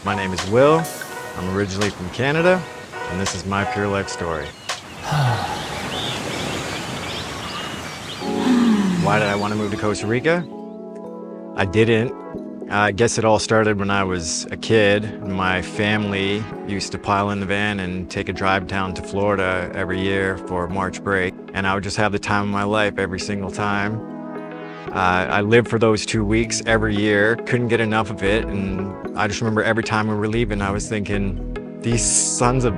My name is Will. I'm originally from Canada, and this is my pure life story. Why did I want to move to Costa Rica? I didn't. I guess it all started when I was a kid. My family used to pile in the van and take a drive down to Florida every year for March break, and I would just have the time of my life every single time. I lived for those 2 weeks every year, couldn't get enough of it, and I just remember every time we were leaving, I was thinking, these sons of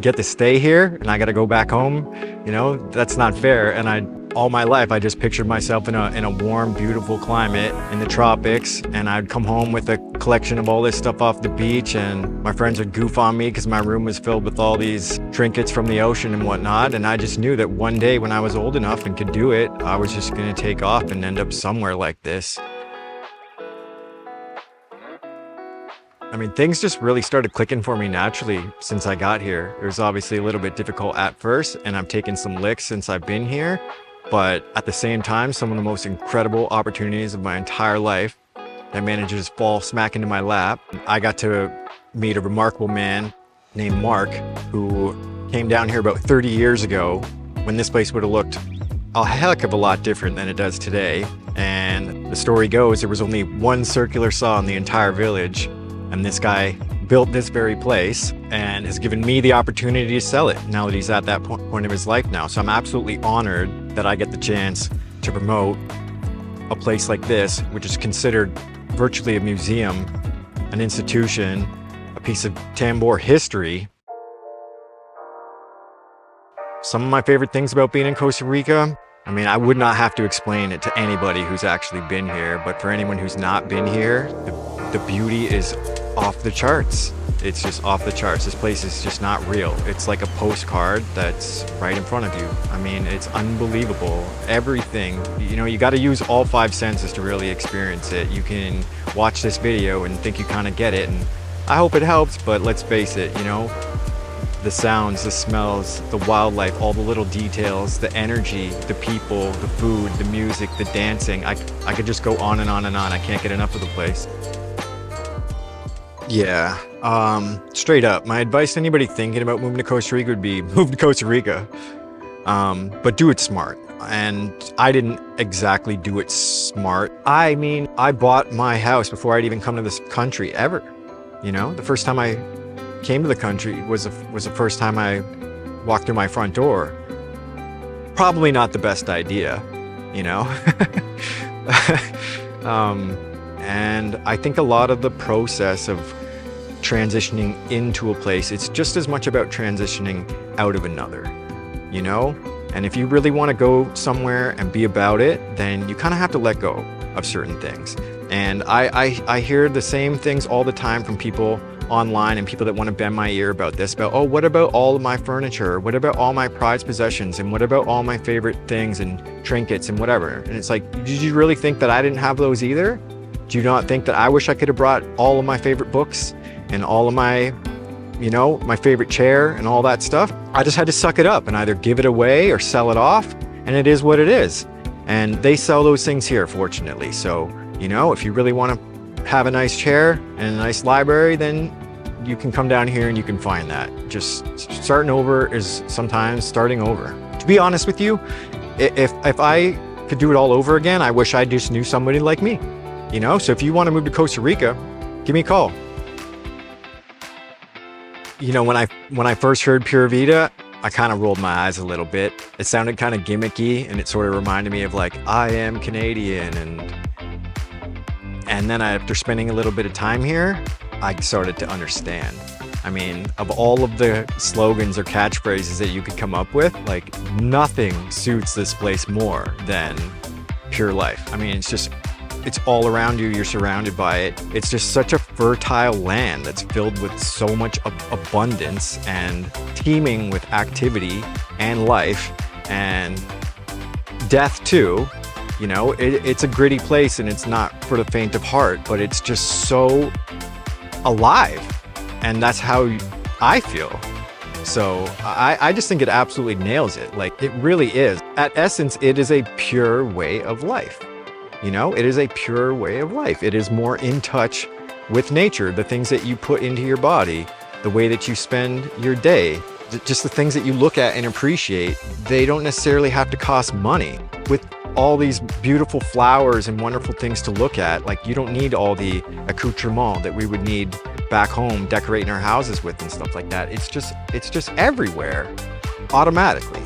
get to stay here and I got to go back home. You know, that's not fair. And all my life, I just pictured myself in a warm, beautiful climate in the tropics, and I'd come home with a collection of all this stuff off the beach, and my friends would goof on me because my room was filled with all these trinkets from the ocean and whatnot. And I just knew that one day when I was old enough and could do it, I was just going to take off and end up somewhere like this. I mean, things just really started clicking for me naturally since I got here. It was obviously a little bit difficult at first, and I've taken some licks since I've been here. But at the same time, some of the most incredible opportunities of my entire life that managed to just fall smack into my lap. I got to meet a remarkable man named Mark, who came down here about 30 years ago when this place would have looked a heck of a lot different than it does today. And the story goes, there was only one circular saw in the entire village, and this guy built this very place and has given me the opportunity to sell it now that he's at that point of his life now. So I'm absolutely honored that I get the chance to promote a place like this, which is considered virtually a museum, an institution, a piece of Tambor history. Some of my favorite things about being in Costa Rica, I mean, I would not have to explain it to anybody who's actually been here, but for anyone who's not been here, the beauty is off the charts. It's just off the charts. This place is just not real. It's like a postcard that's right in front of you. I mean, it's unbelievable. Everything, you know, you got to use all 5 senses to really experience it. You can watch this video and think you kind of get it, and I hope it helps, but let's face it, you know, the sounds, the smells, the wildlife, all the little details, the energy, the people, the food, the music, the dancing. I could just go on and on and on. I can't get enough of the place. Yeah, straight up, my advice to anybody thinking about moving to Costa Rica would be move to Costa Rica, but do it smart. And I didn't exactly do it smart. I mean, I bought my house before I'd even come to this country ever. You know, the first time I came to the country was the first time I walked through my front door. Probably not the best idea, you know. And I think a lot of the process of transitioning into a place, it's just as much about transitioning out of another, you know? And if you really want to go somewhere and be about it, then you kind of have to let go of certain things. And I hear the same things all the time from people online and people that want to bend my ear about this, about, oh, what about all of my furniture? What about all my prized possessions? And what about all my favorite things and trinkets and whatever? And it's like, did you really think that I didn't have those either? Do you not think that I wish I could have brought all of my favorite books and all of my, you know, my favorite chair and all that stuff? I just had to suck it up and either give it away or sell it off, and it is what it is. And they sell those things here, fortunately. So, you know, if you really want to have a nice chair and a nice library, then you can come down here and you can find that. Just starting over is sometimes starting over. To be honest with you, if I could do it all over again, I wish I just knew somebody like me. You know, so if you want to move to Costa Rica, give me a call. You know, when I first heard Pura Vida, I kind of rolled my eyes a little bit. It sounded kind of gimmicky, and it sort of reminded me of like, I am Canadian. And then after spending a little bit of time here, I started to understand. I mean, of all of the slogans or catchphrases that you could come up with, like nothing suits this place more than pure life. I mean, it's all around you, you're surrounded by it. It's just such a fertile land that's filled with so much abundance and teeming with activity and life and death too. You know, it's a gritty place and it's not for the faint of heart, but it's just so alive. And that's how I feel. So I just think it absolutely nails it. Like, it really is. At essence, it is a pure way of life. You know, it is a pure way of life. It is more in touch with nature, the things that you put into your body, the way that you spend your day, just the things that you look at and appreciate, they don't necessarily have to cost money. With all these beautiful flowers and wonderful things to look at, like, you don't need all the accoutrement that we would need back home decorating our houses with and stuff like that. It's just everywhere automatically.